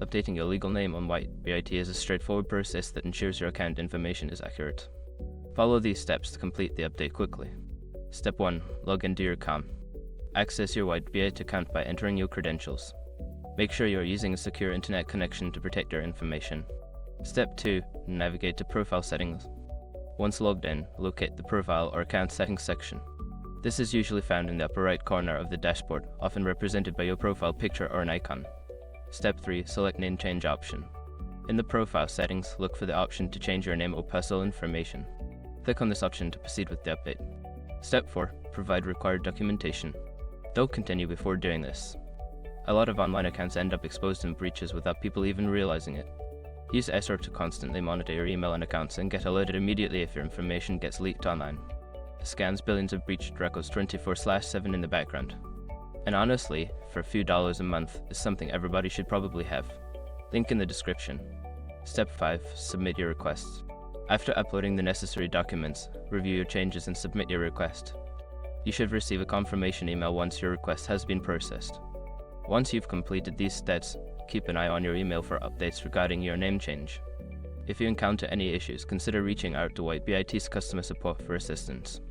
Updating your legal name on WhiteBIT is a straightforward process that ensures your account information is accurate. Follow these steps to complete the update quickly. Step 1. Log into your account. Access your WhiteBIT account by entering your credentials. Make sure you are using a secure internet connection to protect your information. Step 2. Navigate to Profile Settings. Once logged in, locate the Profile or Account Settings section. This is usually found in the upper right corner of the dashboard, often represented by your profile picture or an icon. Step 3. Select Name Change option. In the Profile settings, look for the option to change your name or personal information. Click on this option to proceed with the update. Step 4. Provide required documentation. Don't continue before doing this. A lot of online accounts end up exposed in breaches without people even realizing it. Use SR to constantly monitor your email and accounts and get alerted immediately if your information gets leaked online. It scans billions of breached records 24/7 in the background. And honestly, for a few dollars a month, is something everybody should probably have. Link in the description. Step 5. Submit your request. After uploading the necessary documents, review your changes and submit your request. You should receive a confirmation email once your request has been processed. Once you've completed these steps, keep an eye on your email for updates regarding your name change. If you encounter any issues, consider reaching out to WhiteBIT's customer support for assistance.